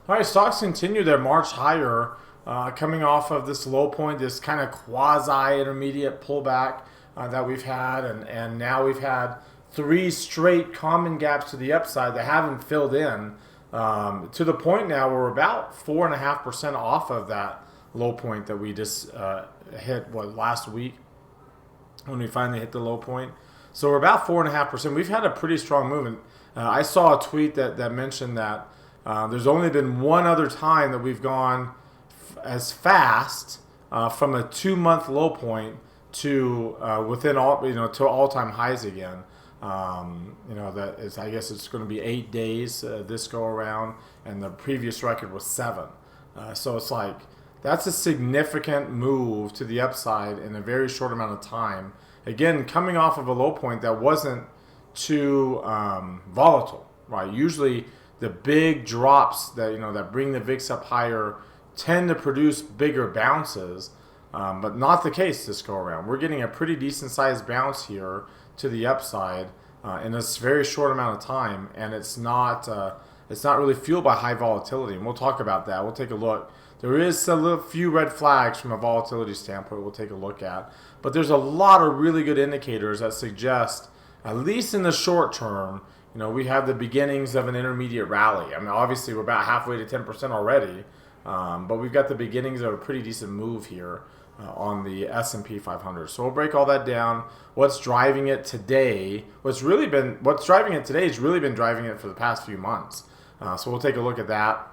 All right, stocks continue their march higher, coming off of this low point, this kind of quasi-intermediate pullback that we've had, and now we've had three straight common gaps to the upside that haven't filled in, to the point now where we're about 4.5% off of that low point that we just hit last week when we finally hit the low point. So we're about 4.5%. We've had a pretty strong movement. I saw a tweet that mentioned that there's only been one other time that we've gone as fast from a 2-month low point to within to all-time highs again. That is, I guess it's going to be 8 days this go around, and the previous record was 7. So it's like that's a significant move to the upside in a very short amount of time. Again, coming off of a low point that wasn't too volatile, right? Usually the big drops that bring the VIX up higher tend to produce bigger bounces, but not the case this go around. We're getting a pretty decent sized bounce here to the upside in a very short amount of time, and it's not really fueled by high volatility. And we'll talk about that. We'll take a look. There is a few red flags from a volatility standpoint we'll take a look at, but there's a lot of really good indicators that suggest, at least in the short term, we have the beginnings of an intermediate rally. I mean, obviously we're about halfway to 10% already, but we've got the beginnings of a pretty decent move here on the S&P 500. So we'll break all that down. What's driving it today? What's driving it today has really been driving it for the past few months. So we'll take a look at that.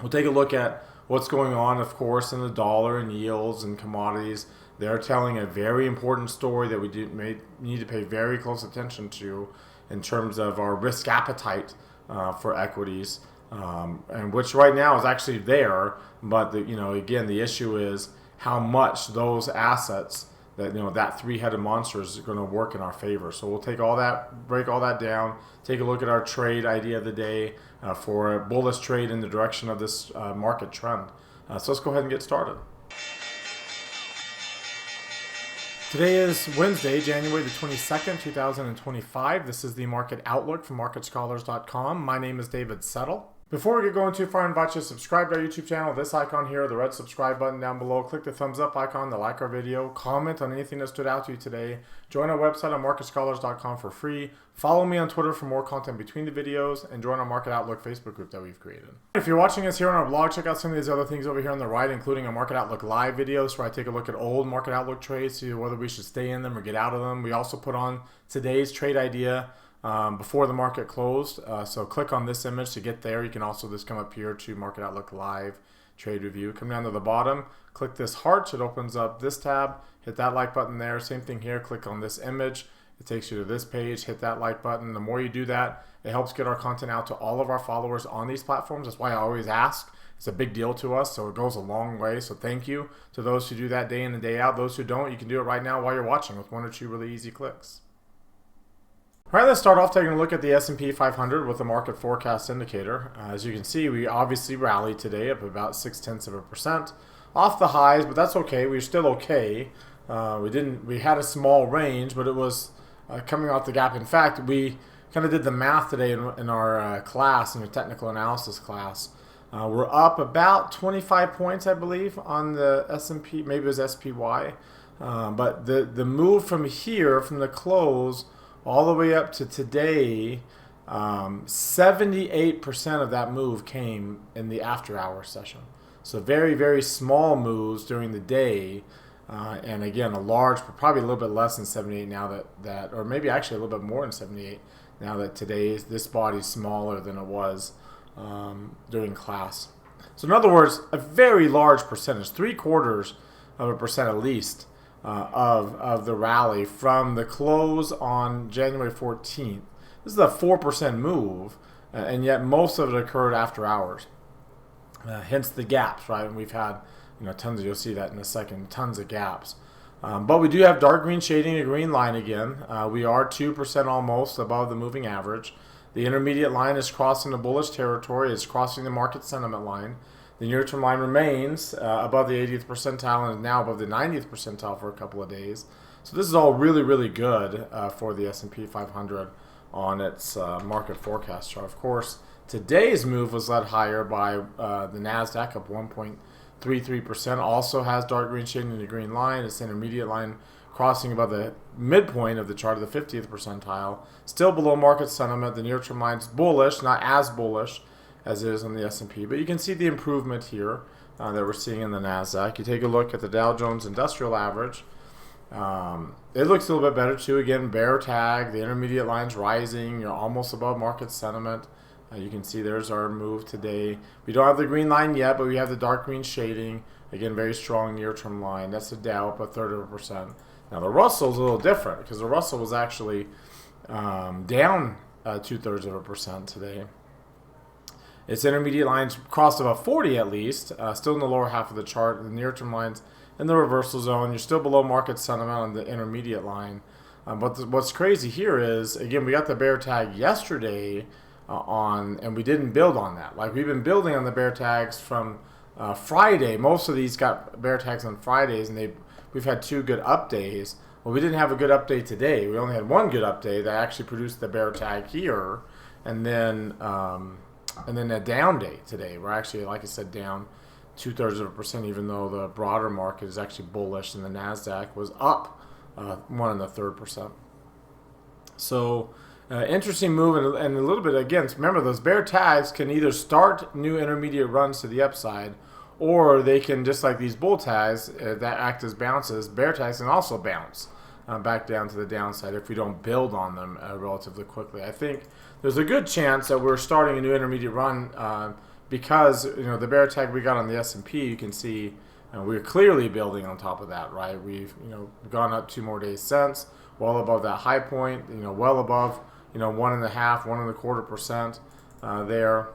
We'll take a look at what's going on, of course, in the dollar and yields and commodities. They're telling a very important story that we need to pay very close attention to in terms of our risk appetite for equities, and which right now is actually there. But again, the issue is how much those assets that three-headed monster is going to work in our favor. So we'll take all that, break all that down, take a look at our trade idea of the day for a bullish trade in the direction of this market trend. So let's go ahead and get started. Today is Wednesday, January the 22nd, 2025. This is the Market Outlook from MarketScholars.com. My name is David Settle. Before we get going too far, I invite you to subscribe to our YouTube channel. This icon here, the red subscribe button down below. Click the thumbs up icon to like our video. Comment on anything that stood out to you today. Join our website on MarketScholars.com for free. Follow me on Twitter for more content between the videos, and join our Market Outlook Facebook group that we've created. If you're watching us here on our blog, check out some of these other things over here on the right, including our Market Outlook live videos where I take a look at old Market Outlook trades, see whether we should stay in them or get out of them. We also put on today's trade idea before the market closed. So click on this image to get there. You can also just come up here to Market Outlook Live Trade Review. Come down to the bottom, click this heart. It opens up this tab. Hit that like button there. Same thing here. Click on this image. It takes you to this page. Hit that like button. The more you do that, it helps get our content out to all of our followers on these platforms. That's why I always ask. It's a big deal to us, so it goes a long way. So thank you to those who do that day in and day out. Those who don't, you can do it right now while you're watching with 1 or 2 really easy clicks. All right, let's start off taking a look at the S&P 500 with the market forecast indicator. As you can see, we obviously rallied today up about 0.6% off the highs, but that's okay. We're still okay. We had a small range, but it was coming off the gap. In fact, we kind of did the math today in our class, in the technical analysis class. We're up about 25 points, I believe, on the S&P. Maybe it was SPY, but the move from here, from the close all the way up to today, 78% of that move came in the after-hour session. So very, very small moves during the day, and again, a large, probably a little bit less than 78 now that, or maybe actually a little bit more than 78 now that this body's smaller than it was during class. So in other words, a very large percentage, 0.75% at least, of the rally from the close on January 14th. This is a 4% move, and yet most of it occurred after hours. Hence the gaps, right? And we've had tons of, you'll see that in a second, tons of gaps. But we do have dark green shading, a green line again. We are 2% almost above the moving average. The intermediate line is crossing the bullish territory. It's crossing the market sentiment line. The near-term line remains above the 80th percentile and is now above the 90th percentile for a couple of days. So this is all really, really good for the S&P 500 on its market forecast chart. Of course, Today's move was led higher by the NASDAQ up 1.33%. Also has dark green shading in the green line. It's intermediate line crossing above the midpoint of the chart of the 50th percentile. Still below market sentiment. The near-term line is bullish, not as bullish as it is on the S&P. But you can see the improvement here that we're seeing in the NASDAQ. You take a look at the Dow Jones Industrial Average. It looks a little bit better too. Again, bear tag. The intermediate line's rising. You're almost above market sentiment. You can see there's our move today. We don't have the green line yet, but we have the dark green shading. Again, very strong near-term line. That's the Dow up 1/3%. Now the Russell's a little different because the Russell was actually down 2/3% today. Its intermediate lines crossed above 40 at least, still in the lower half of the chart. The near-term lines in the reversal zone. You're still below market sentiment on the intermediate line. But what's crazy here is, again, we got the bear tag yesterday and we didn't build on that. Like, we've been building on the bear tags from Friday. Most of these got bear tags on Fridays, and we've had 2 good up days. Well, we didn't have a good up day today. We only had 1 good up day that actually produced the bear tag here, and then a down day today. We're actually, like I said, down 2/3%, even though the broader market is actually bullish, and the NASDAQ was up 1 1/3%. So interesting move, and a little bit, again, remember those bear tags can either start new intermediate runs to the upside, or they can, just like these bull tags that act as bounces, bear tags can also bounce back down to the downside if we don't build on them relatively quickly. I think there's a good chance that we're starting a new intermediate run because the bear tag we got on the S&P, you can see we're clearly building on top of that, right? We've gone up 2 more days since, well above that high point, well above 1.5%, 1.25% there,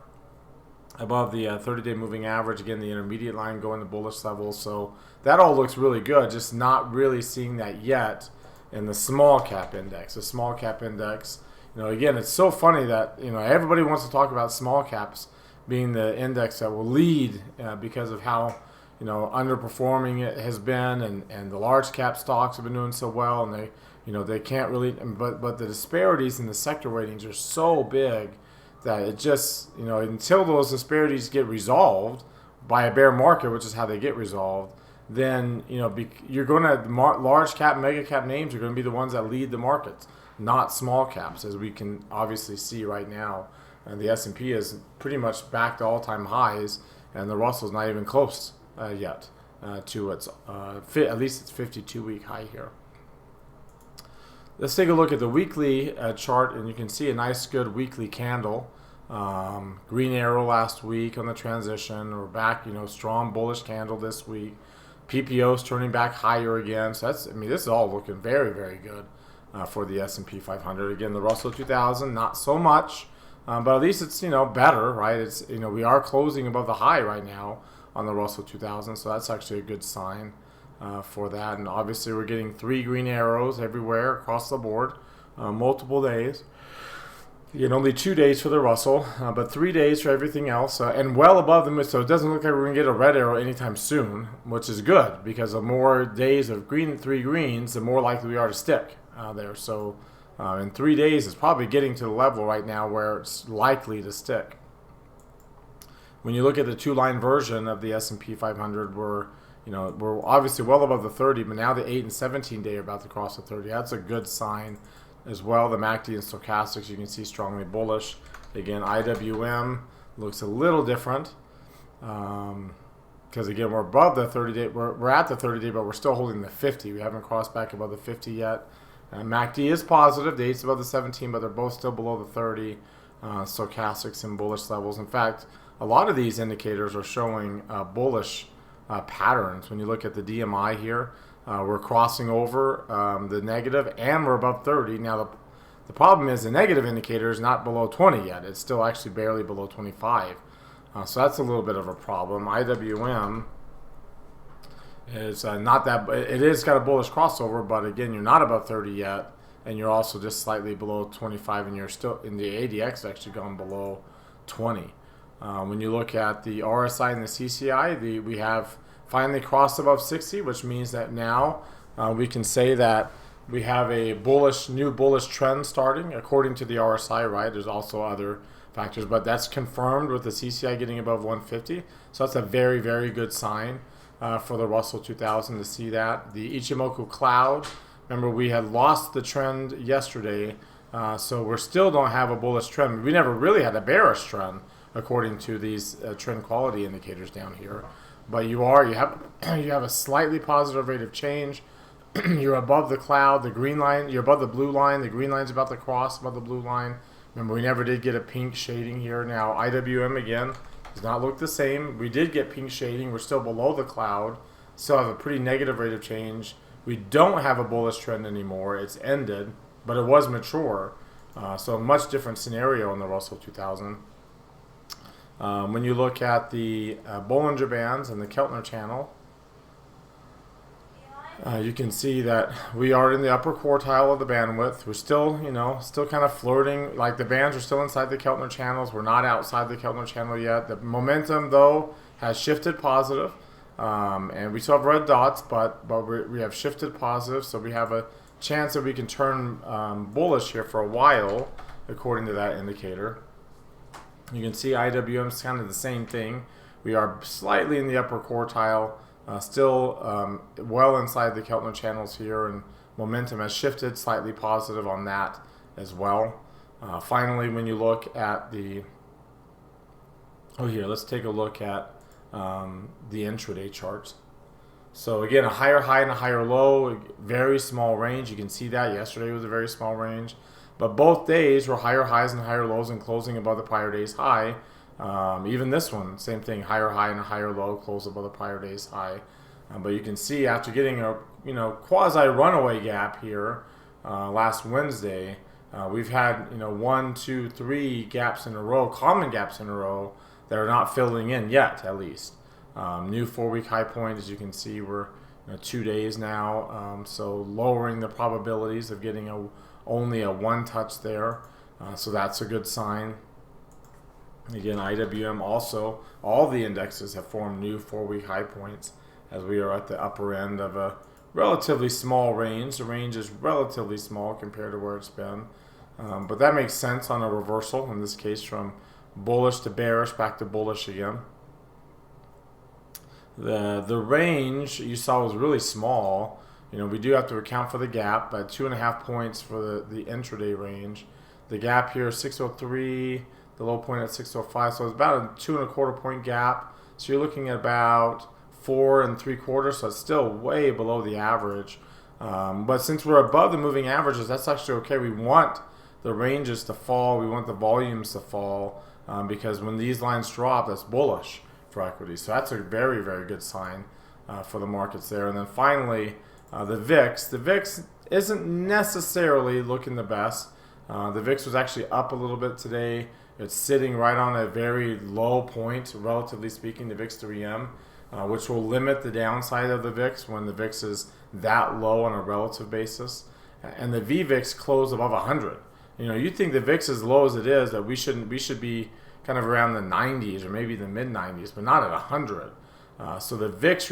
above the 30-day moving average. Again, the intermediate line going to bullish levels. So that all looks really good. Just not really seeing that yet in the small cap index. The small cap index, again, it's so funny that everybody wants to talk about small caps being the index that will lead because of how underperforming it has been, and the large cap stocks have been doing so well, and they can't really, but the disparities in the sector weightings are so big that it just, until those disparities get resolved by a bear market, which is how they get resolved, then, you're going to, large cap, mega cap names are going to be the ones that lead the markets, not small caps, as we can obviously see right now. And the S&P is pretty much back to all-time highs, and the Russell's not even close yet to its, at least its 52-week high here. Let's take a look at the weekly chart, and you can see a nice, good weekly candle. Green arrow last week on the transition. We're back, strong bullish candle this week. PPO's turning back higher again. So this is all looking very, very good for the S&P 500. Again, the Russell 2000, not so much, but at least it's better, right? It's we are closing above the high right now on the Russell 2000, so that's actually a good sign for that. And obviously we're getting 3 green arrows everywhere across the board, multiple days. Only 2 days for the Russell, but 3 days for everything else, and well above them. So it doesn't look like we're going to get a red arrow anytime soon, which is good, because the more days of 3 greens, the more likely we are to stick there. So in 3 days, it's probably getting to the level right now where it's likely to stick. When you look at the 2-line version of the S&P 500, we're obviously well above the 30, but now the 8 and 17 day are about to cross the 30. That's a good sign as well. The MACD and stochastics, you can see strongly bullish. Again, IWM looks a little different because again, we're above the 30-day. We're at the 30-day, but we're still holding the 50. We haven't crossed back above the 50 yet. MACD is positive. The 8's above the 17, but they're both still below the 30. Stochastics and bullish levels. In fact, a lot of these indicators are showing bullish patterns. When you look at the DMI here, we're crossing over the negative, and we're above 30. Now, the problem is the negative indicator is not below 20 yet. It's still actually barely below 25. So that's a little bit of a problem. IWM is not that, it is got a bullish crossover, but again, you're not above 30 yet, and you're also just slightly below 25, and you're still in the ADX actually gone below 20. When you look at the RSI and the CCI, we have finally crossed above 60, which means that now we can say that we have a new bullish trend starting according to the RSI, right? There's also other factors, but that's confirmed with the CCI getting above 150. So that's a very, very good sign for the Russell 2000 to see that. The Ichimoku Cloud, remember we had lost the trend yesterday, so we still don't have a bullish trend. We never really had a bearish trend according to these trend quality indicators down here. But you have a slightly positive rate of change. You're above the cloud, the green line. You're above the blue line. The green line's about to cross above the blue line. Remember, we never did get a pink shading here. Now, IWM, again, does not look the same. We did get pink shading. We're still below the cloud. Still have a pretty negative rate of change. We don't have a bullish trend anymore. It's ended, but it was mature. So a much different scenario in the Russell 2000. When you look at the Bollinger Bands and the Keltner channel, you can see that we are in the upper quartile of the bandwidth. We're still, still kind of flirting. Like the bands are still inside the Keltner channels. We're not outside the Keltner channel yet. The momentum, though, has shifted positive. And we still have red dots, but we have shifted positive. So we have a chance that we can turn bullish here for a while, according to that indicator. You can see IWM is kind of the same thing. We are slightly in the upper quartile. Still well inside the Keltner channels here, and momentum has shifted slightly positive on that as well. Finally, when you look at let's take a look at the intraday charts. So again, a higher high and a higher low, very small range. You can see that yesterday was a very small range, but both days were higher highs and higher lows and closing above the prior day's high. Even this one, same thing, higher high and a higher low, close above the prior day's high. But you can see after getting a quasi runaway gap here last Wednesday, we've had 1, 2, 3 gaps in a row, common gaps in a row that are not filling in yet, at least. New 4-week high point, as you can see, we're 2 days now, so lowering the probabilities of getting only a one touch there. So that's a good sign. Again, IWM also, all the indexes have formed new 4-week high points as we are at the upper end of a relatively small range. The range is relatively small compared to where it's been. But that makes sense on a reversal, in this case from bullish to bearish, back to bullish again. The range you saw was really small. We do have to account for the gap, but 2.5 points for the intraday range. The gap here is 603. The low point at 605, so it's about a 2.25 point gap. So you're looking at about 4 3/4, so it's still way below the average. But since we're above the moving averages, that's actually okay. We want the ranges to fall. We want the volumes to fall because when these lines drop, that's bullish for equities. So that's a very, very good sign for the markets there. And then finally, the VIX. The VIX isn't necessarily looking the best. The VIX was actually up a little bit today. It's sitting right on a very low point, relatively speaking, the VIX 3M, which will limit the downside of the VIX when the VIX is that low on a relative basis. And the VVIX closed above 100. You'd think the VIX as low as it is, that we should be kind of around the 90s or maybe the mid 90s, but not at 100. So the VIX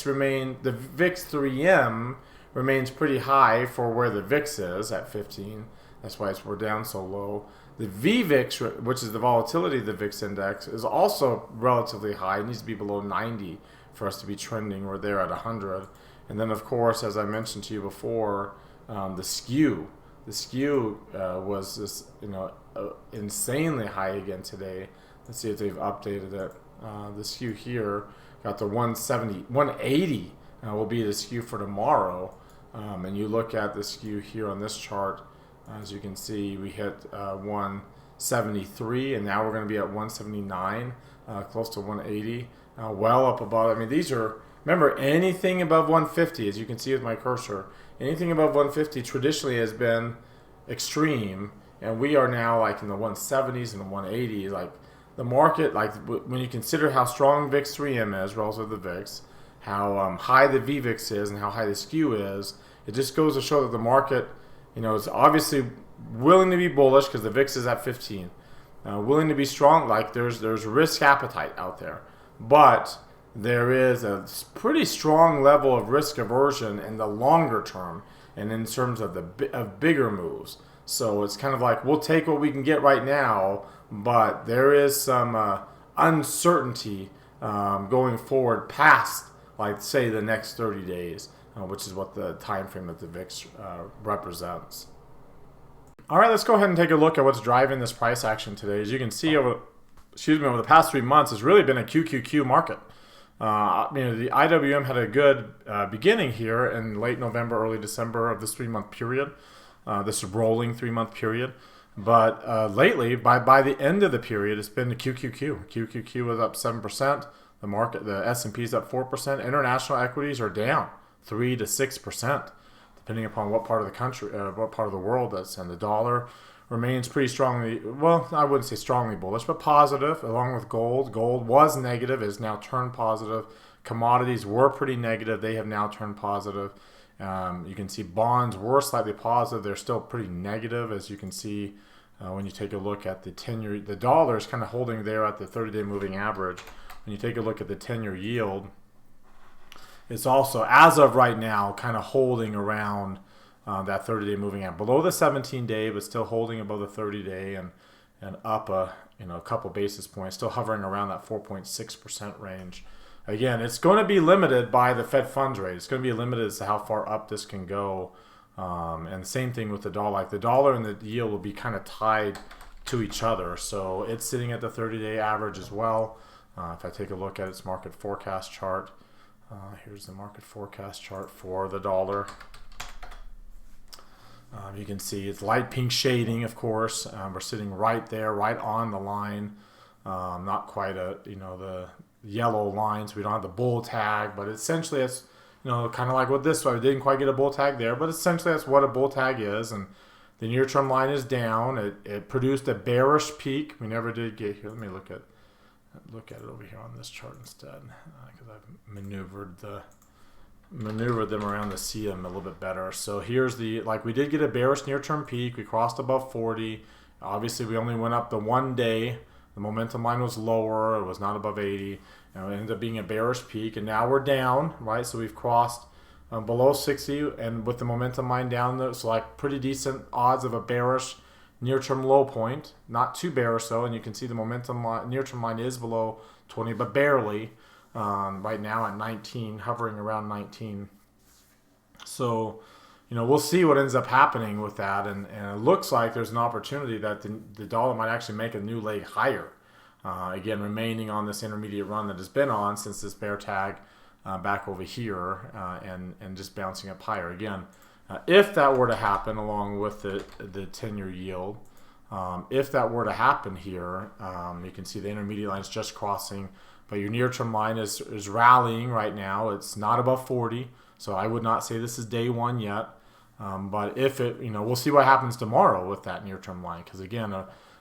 3M remains pretty high for where the VIX is at 15. That's why we're down so low. The VVIX, which is the volatility of the VIX index, is also relatively high. It needs to be below 90 for us to be trending. We're there at 100. And then, of course, as I mentioned to you before, the skew. The skew was this, insanely high again today. Let's see if they've updated it. The skew here got to 170, 180 will be the skew for tomorrow. And you look at the skew here on this chart. As you can see, we hit 173, and now we're going to be at 179, close to 180, well up above. I mean, these are, remember, anything above 150, as you can see with my cursor, anything above 150 traditionally has been extreme, and we are now like in the 170s and the 180s. Like the market, like when you consider how strong VIX 3M is relative to the VIX, how high the VVIX is, and how high the skew is, it just goes to show that the market, it's obviously willing to be bullish because the VIX is at 15. Willing to be strong, like there's risk appetite out there. But there is a pretty strong level of risk aversion in the longer term and in terms of of bigger moves. So it's kind of like we'll take what we can get right now, but there is some uncertainty going forward past, like, say, the next 30 days, which is what the time frame that the VIX represents. All right, let's go ahead and take a look at what's driving this price action today. As you can see, over the past 3 months, it's really been a QQQ market. The IWM had a good beginning here in late November, early December of this 3-month period, this rolling 3-month period. But lately, by the end of the period, it's been the QQQ. QQQ was up 7%. The S&P is up 4%. International equities are down 3 to 6%, depending upon what part of the country, what part of the world that's in. The dollar remains pretty strongly, well, I wouldn't say strongly bullish, but positive, along with gold. Gold was negative, is now turned positive. Commodities were pretty negative. They have now turned positive. You can see bonds were slightly positive. They're still pretty negative, as you can see when you take a look at the 10-year. The dollar is kind of holding there at the 30-day moving average. When you take a look at the 10-year yield, it's also, as of right now, kind of holding around that 30-day moving average, below the 17-day, but still holding above the 30-day and up a couple basis points, still hovering around that 4.6% range. Again, it's going to be limited by the Fed funds rate. It's going to be limited as to how far up this can go. And same thing with the dollar. Like, the dollar and the yield will be kind of tied to each other. So it's sitting at the 30-day average as well. If I take a look at its market forecast chart, here's the market forecast chart for the dollar. You can see it's light pink shading, of course. We're sitting right there, right on the line. Not quite the yellow lines. We don't have the bull tag, but essentially it's, kind of like with this one. We didn't quite get a bull tag there, but essentially that's what a bull tag is. And the near-term line is down. It produced a bearish peak. We never did get here. Let me look at it over here on this chart instead, because I've maneuvered them around to see them a little bit better. So here's we did get a bearish near-term peak. We crossed above 40. Obviously, we only went up the 1 day. The momentum line was lower. It was not above 80. It ended up being a bearish peak, and now we're down, right? So we've crossed below 60, and with the momentum line down there, so like pretty decent odds of a bearish near-term low point. Not too bearish though, and you can see the momentum line, near-term line is below 20, but barely. Right now at 19, hovering around 19. So, we'll see what ends up happening with that, and it looks like there's an opportunity that the dollar might actually make a new leg higher. Again, remaining on this intermediate run that has been on since this bear tag back over here, and just bouncing up higher. Again, if that were to happen, along with the 10-year yield, if that were to happen here, you can see the intermediate line is just crossing, but your near-term line is rallying right now. It's not above 40, so I would not say this is day one yet. But if it, we'll see what happens tomorrow with that near-term line, because again,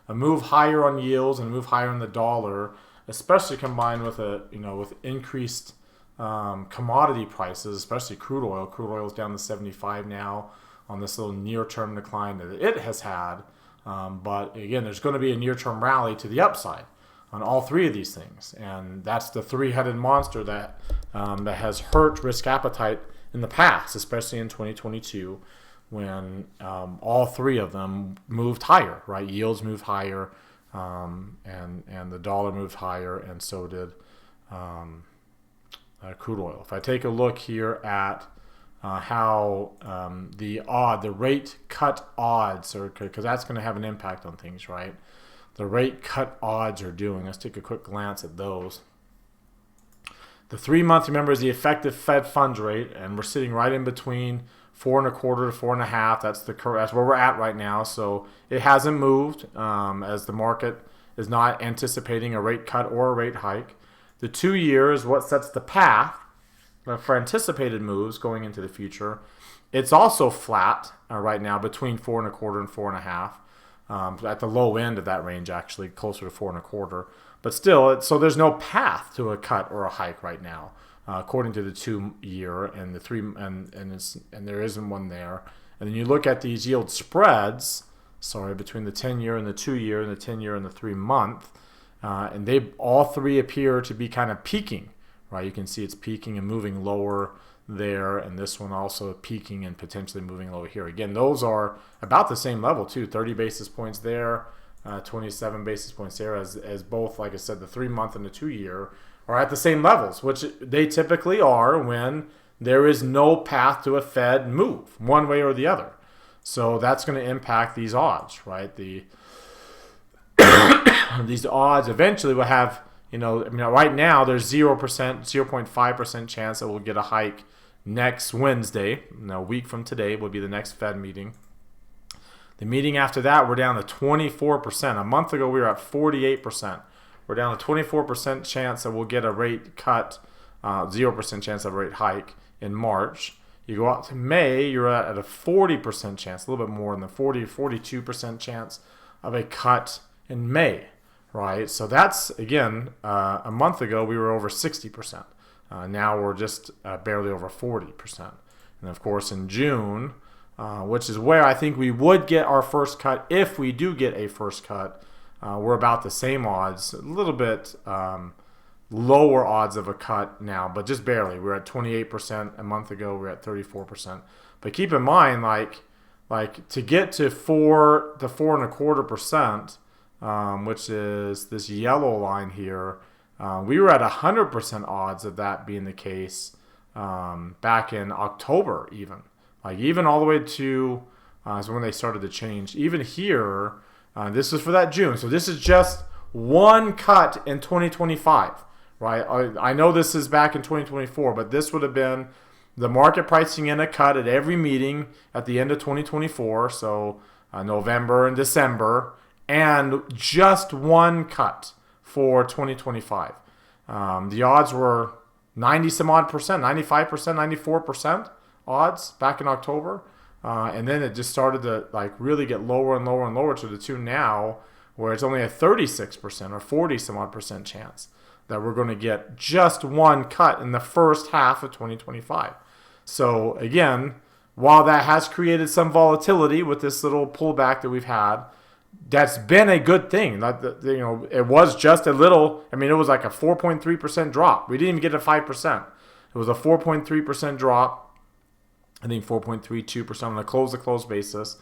a move higher on yields and a move higher on the dollar, especially combined with with increased commodity prices, especially crude oil. Crude oil is down to 75 now on this little near-term decline that it has had. But again, there's going to be a near-term rally to the upside on all three of these things, and that's the three-headed monster that has hurt risk appetite in the past, especially in 2022, when all three of them moved higher. Right, yields moved higher, and the dollar moved higher, and so did crude oil. If I take a look here at how the rate cut odds, because that's going to have an impact on things, right? The rate cut odds are doing. Let's take a quick glance at those. The 3-month, remember, is the effective Fed funds rate, and we're sitting right in between 4.25 to 4.5. That's where we're at right now. So it hasn't moved, as the market is not anticipating a rate cut or a rate hike. The 2-year is what sets the path for anticipated moves going into the future. It's also flat right now between 4.25 and 4.5. At the low end of that range, actually closer to 4.25, but still, so there's no path to a cut or a hike right now, according to the 2-year and the 3, and there isn't one there. And then you look at these yield spreads, between the 10-year and the 2-year, and the 10-year and the 3-month, and they all three appear to be kind of peaking, right? You can see it's peaking and moving lower there, and this one also peaking and potentially moving lower here. Again, those are about the same level too, 30 basis points there, 27 basis points there, as both, like I said, the 3-month and the 2-year are at the same levels, which they typically are when there is no path to a Fed move one way or the other. So that's going to impact these odds, right? These odds eventually will have, right now there's 0%, 0.5% chance that we'll get a hike next Wednesday. A week from today will be the next Fed meeting. The meeting after that, we're down to 24%. A month ago, we were at 48%. We're down to 24% chance that we'll get a rate cut, 0% chance of a rate hike in March. You go out to May, you're at a 40% chance, a little bit more than the 42% chance of a cut in May, right? So that's, again, a month ago, we were over 60%. Now we're just barely over 40%. And of course, in June, which is where I think we would get our first cut, if we do get a first cut, we're about the same odds, a little bit lower odds of a cut now, but just barely. We're at 28%. A month ago, we were at 34%. But keep in mind, like to get to 4.25%, which is this yellow line here, we were at 100% odds of that being the case back in October, even all the way to so when they started to change. Even here, this is for that June. So this is just one cut in 2025, right? I know this is back in 2024, but this would have been the market pricing in a cut at every meeting at the end of 2024, so November and December, and just one cut for 2025. The odds were 90 some odd percent, 95%, 94% odds back in October. And then it just started to really get lower and lower and lower to the tune now where it's only a 36% or 40 some odd percent chance that we're going to get just one cut in the first half of 2025. So again, while that has created some volatility with this little pullback that we've had, that's been a good thing. It was just a little, it was like a 4.3% drop. We didn't even get a 5%. It was a 4.3% drop. I think 4.32% on a close-to-close basis.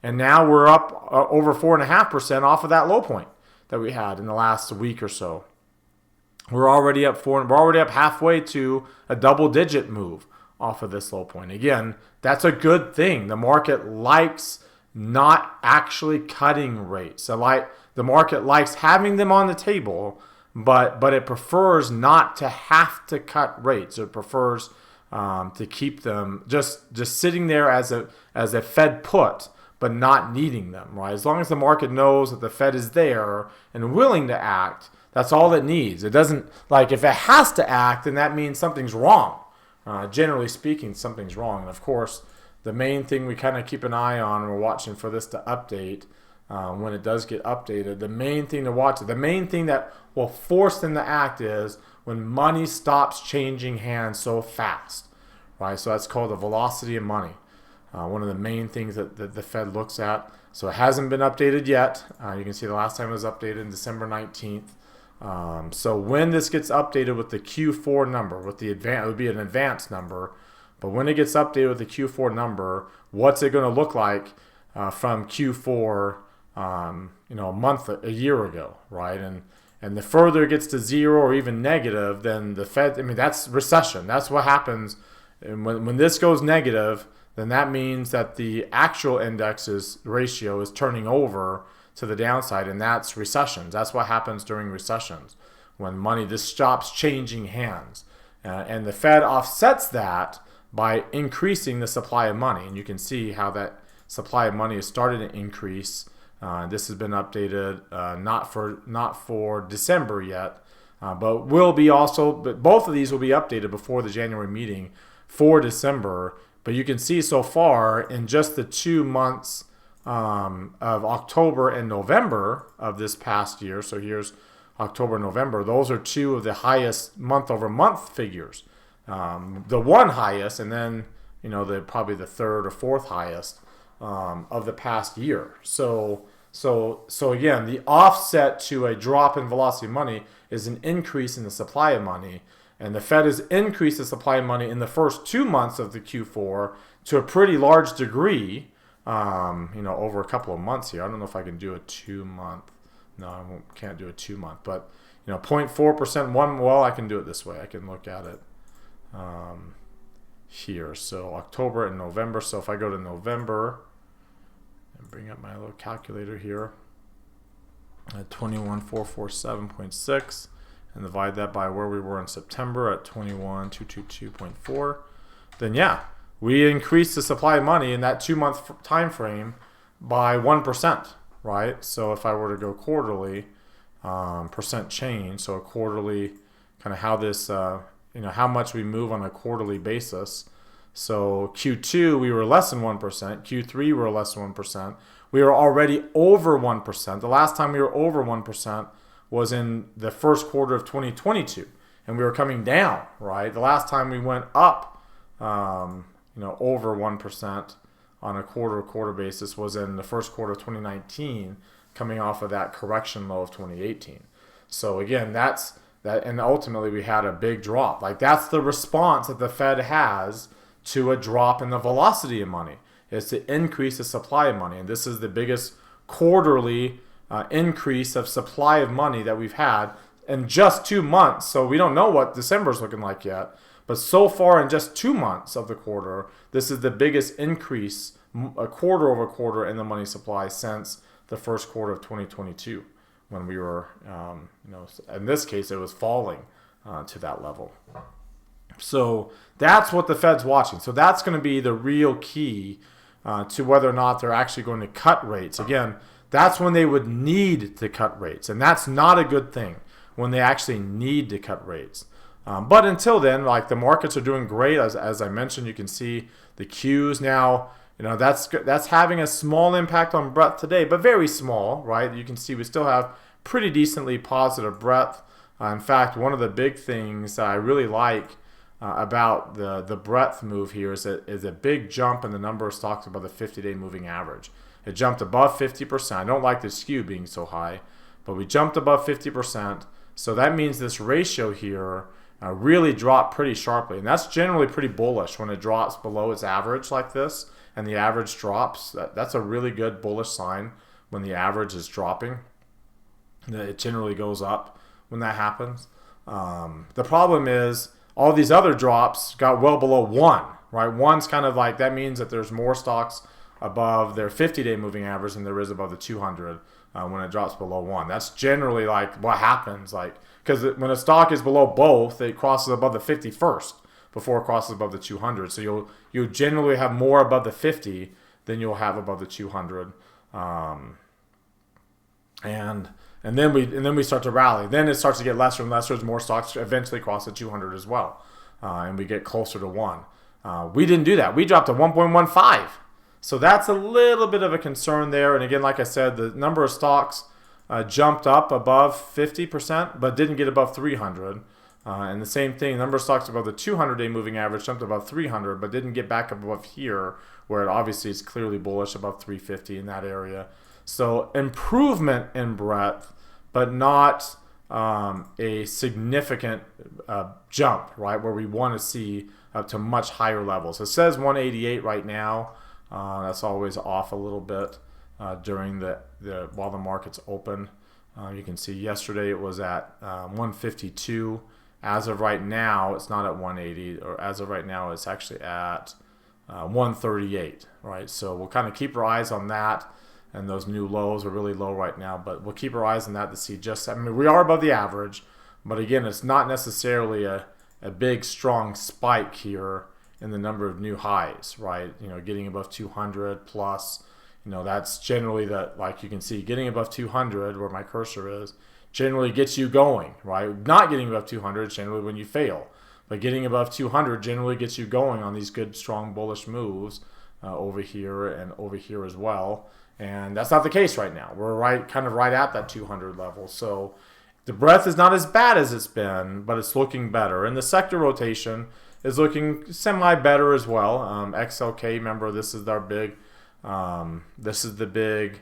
And now we're up over 4.5% off of that low point that we had in the last week or so. We're already up halfway to a double-digit move off of this low point. Again, that's a good thing. The market likes not actually cutting rates. So the market likes having them on the table, but it prefers not to have to cut rates. It prefers to keep them just sitting there as a Fed put, but not needing them, right? As long as the market knows that the Fed is there and willing to act, that's all it needs. It doesn't, if it has to act, then that means something's wrong. Generally speaking, something's wrong. And of course, the main thing we kind of keep an eye on, and we're watching for this to update when it does get updated, the main thing to watch, the main thing that will force them to act is when money stops changing hands so fast, right? So that's called the velocity of money. One of the main things that the Fed looks at. So it hasn't been updated yet. You can see the last time it was updated in December 19th. So when this gets updated with the Q4 number, it would be an advanced number, but when it gets updated with the Q4 number, what's it going to look like from Q4, a year ago, right? And the further it gets to zero or even negative, then the Fed, that's recession. That's what happens. And when this goes negative, then that means that the actual index's ratio is turning over to the downside, and that's recessions. That's what happens during recessions, when money just stops changing hands. And the Fed offsets that by increasing the supply of money. And you can see how that supply of money has started to increase. This has been updated, not for December yet, but will be also. But both of these will be updated before the January meeting for December. But you can see so far in just the 2 months of October and November of this past year. So here's October, November. Those are two of the highest month-over-month figures. The one highest, and then probably the third or fourth highest of the past year. So again, the offset to a drop in velocity of money is an increase in the supply of money, and the Fed has increased the supply of money in the first 2 months of the Q4 to a pretty large degree. Over a couple of months here. I don't know if I can do a 2 month. No, can't do a 2-month. But 0.4% one. Well, I can do it this way. I can look at it here. So October and November. So if I go to November and bring up my little calculator here at 21,447.6 and divide that by where we were in September at 21,222.4, then yeah, we increased the supply of money in that 2-month time frame by 1%, right? So if I were to go quarterly, percent change, so a quarterly, kind of how this, how much we move on a quarterly basis. So Q2, we were less than 1%. Q3, we were less than 1%. We were already over 1%. The last time we were over 1% was in the first quarter of 2022, and we were coming down, right? The last time we went up, over 1% on a quarter-to-quarter basis was in the first quarter of 2019, coming off of that correction low of 2018. So again, that's that, and ultimately we had a big drop. Like, that's the response that the Fed has to a drop in the velocity of money, is to increase the supply of money. And this is the biggest quarterly increase of supply of money that we've had in just 2 months. So we don't know what December's looking like yet. But so far in just 2 months of the quarter, this is the biggest increase, quarter over quarter, in the money supply since the first quarter of 2022, when we were, in this case, it was falling to that level. So that's what the Fed's watching. So that's going to be the real key to whether or not they're actually going to cut rates. Again, that's when they would need to cut rates. And that's not a good thing, when they actually need to cut rates. But until then, like, the markets are doing great. As I mentioned, you can see the Qs now. That's having a small impact on breadth today, but very small, right? You can see we still have pretty decently positive breadth. In fact, one of the big things I really like about the breadth move here is a big jump in the number of stocks above the 50-day moving average. It jumped above 50%. I don't like the skew being so high, but we jumped above 50%. So that means this ratio here really dropped pretty sharply. And that's generally pretty bullish when it drops below its average like this, and the average drops. That's a really good bullish sign when the average is dropping. It generally goes up when that happens. The problem is all these other drops got well below 1, right? 1's kind of like, that means that there's more stocks above their 50-day moving average than there is above the 200 when it drops below 1. That's generally like what happens, like, because when a stock is below both, it crosses above the 50 first before it crosses above the 200. So you'll generally have more above the 50 than you'll have above the 200. And then we start to rally. Then it starts to get lesser and lesser as more stocks eventually cross the 200 as well, and we get closer to 1. We didn't do that. We dropped to 1.15. So that's a little bit of a concern there. And again, like I said, the number of stocks jumped up above 50%, but didn't get above 300. And the same thing, number of stocks above the 200-day moving average jumped above 300, but didn't get back above here, where it obviously is clearly bullish above 350 in that area. So improvement in breadth, but not a significant jump, right, where we want to see up to much higher levels. It says 188 right now. That's always off a little bit during while the market's open. You can see yesterday it was at 152. As of right now, it's not at 180, or as of right now, it's actually at 138, right? So we'll kind of keep our eyes on that. And those new lows are really low right now, but we'll keep our eyes on that to see we are above the average, but again, it's not necessarily a big, strong spike here in the number of new highs, right? Getting above 200 plus, that's generally like you can see, getting above 200, where my cursor is, generally gets you going, right? Not getting above 200 is generally when you fail, but getting above 200 generally gets you going on these good, strong, bullish moves over here and over here as well. And that's not the case right now. We're kind of right at that 200 level. So the breadth is not as bad as it's been, but it's looking better. And the sector rotation is looking semi-better as well. XLK, remember, this is our big, this is the big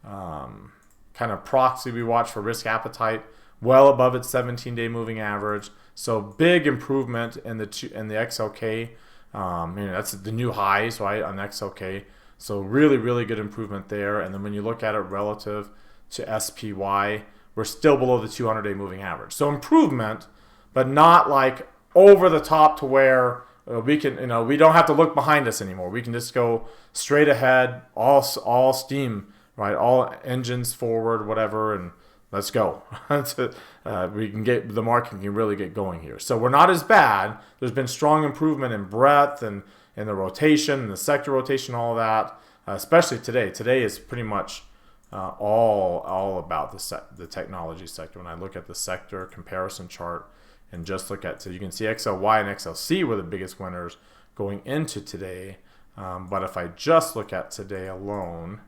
kind of proxy we watch for risk appetite, well above its 17-day moving average. So big improvement in the XLK. That's the new highs, right, on XLK. So really, really good improvement there. And then when you look at it relative to SPY. We're still below the 200-day moving average. So improvement, but not like over the top to where we can, we don't have to look behind us anymore. We can just go straight ahead, all steam, right? All engines forward, whatever, and let's go. We can get the market can really get going here. So we're not as bad. There's been strong improvement in breadth and in the rotation and the sector rotation, all of that. Especially today. Today is pretty much all about the technology sector. When I look at the sector comparison chart and just look at, so you can see XLY and XLC were the biggest winners going into today. But if I just look at today alone,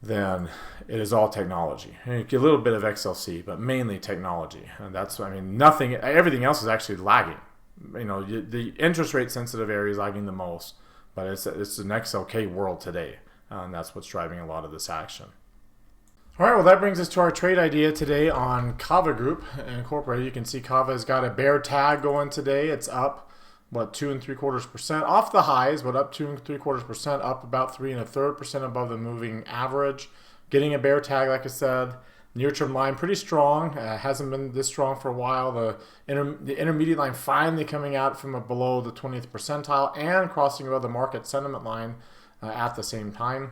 then it is all technology. A little bit of XLC, but mainly technology. And that's, nothing, everything else is actually lagging. The interest rate sensitive area is lagging the most, but it's an XLK world today. And that's what's driving a lot of this action. All right, well, that brings us to our trade idea today on Kava Group Incorporated. You can see Kava has got a bear tag going today. It's up, 2.75% off the highs, but up 2.75%, up about 3.33% above the moving average. Getting a bear tag, like I said. Near-term line pretty strong. Hasn't been this strong for a while. The intermediate line finally coming out from below the 20th percentile and crossing above the market sentiment line at the same time.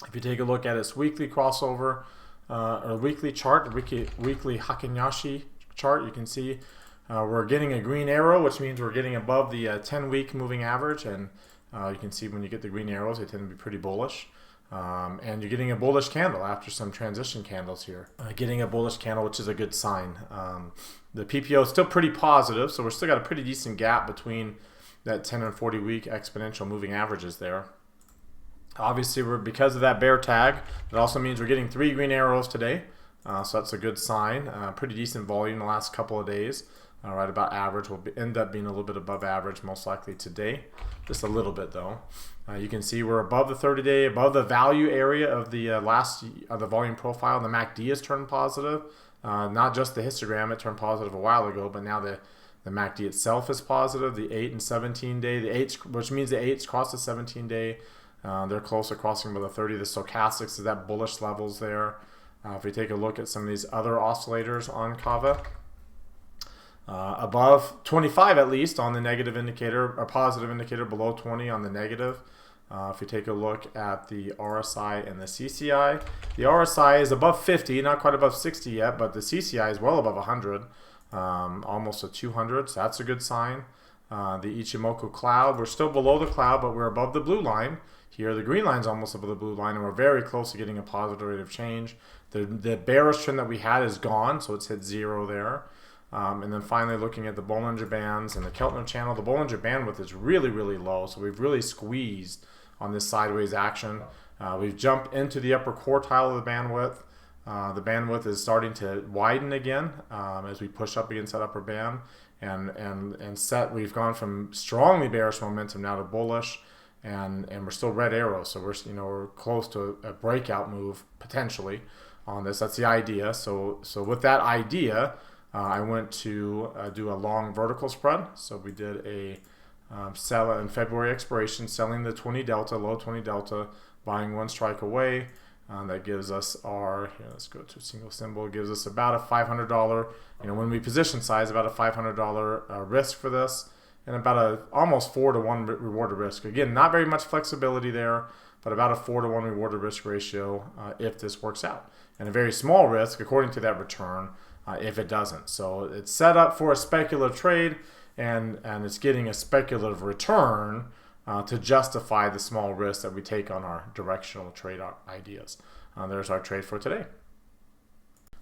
If you take a look at its weekly crossover or weekly chart, weekly Hakinyashi chart, you can see we're getting a green arrow, which means we're getting above the 10-week moving average. And you can see when you get the green arrows, they tend to be pretty bullish. And you're getting a bullish candle after some transition candles here. Getting a bullish candle, which is a good sign. The PPO is still pretty positive, so we're still got a pretty decent gap between that 10 and 40-week exponential moving averages there. Obviously, because of that bear tag, it also means we're getting 3 green arrows today. So that's a good sign. Pretty decent volume the last couple of days. Right about average. Will end up being a little bit above average most likely today. Just a little bit though. You can see we're above the 30-day, above the value area of the the volume profile. The MACD has turned positive. Not just the histogram, it turned positive a while ago, but now the MACD itself is positive. The 8 and 17-day, which means the 8's crossed the 17-day. They're close to crossing by the 30. The stochastics is at bullish levels there. If we take a look at some of these other oscillators on Kava, above 25 at least on the negative indicator, a positive indicator, below 20 on the negative. If we take a look at the RSI and the CCI, the RSI is above 50, not quite above 60 yet, but the CCI is well above 100, almost a 200, so that's a good sign. The Ichimoku cloud, we're still below the cloud, but we're above the blue line. Here, the green line is almost above the blue line, and we're very close to getting a positive rate of change. The bearish trend that we had is gone, so it's hit 0 there. And then finally, looking at the Bollinger Bands and the Keltner channel, the Bollinger Bandwidth is really, really low, so we've really squeezed on this sideways action. We've jumped into the upper quartile of the bandwidth. The bandwidth is starting to widen again as we push up against that upper band. We've gone from strongly bearish momentum now to bullish, and we're still red arrows, so we're close to a breakout move potentially on this. That's the idea. So with that idea, I went to do a long vertical spread. So we did a sell in February expiration, selling the 20 delta, low 20 delta, buying 1 strike away. That gives us let's go to a single symbol. It gives us about a $500, when we position size, about a $500 risk for this, and about almost 4-to-1 reward to risk. Again, not very much flexibility there, but about a 4-to-1 reward to risk ratio if this works out, and a very small risk according to that return if it doesn't. So it's set up for a speculative trade, and it's getting a speculative return to justify the small risk that we take on our directional trade ideas. There's our trade for today.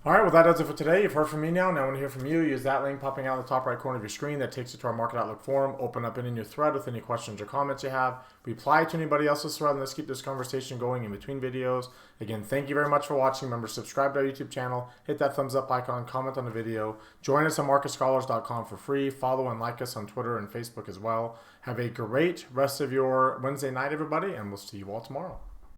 All right, well, that does it for today. You've heard from me now. Now I want to hear from you. Use that link popping out in the top right corner of your screen that takes you to our Market Outlook forum. Open up any new thread with any questions or comments you have. Reply to anybody else's thread, and let's keep this conversation going in between videos. Again, thank you very much for watching. Remember, subscribe to our YouTube channel. Hit that thumbs up icon. Comment on the video. Join us on MarketScholars.com for free. Follow and like us on Twitter and Facebook as well. Have a great rest of your Wednesday night, everybody, and we'll see you all tomorrow.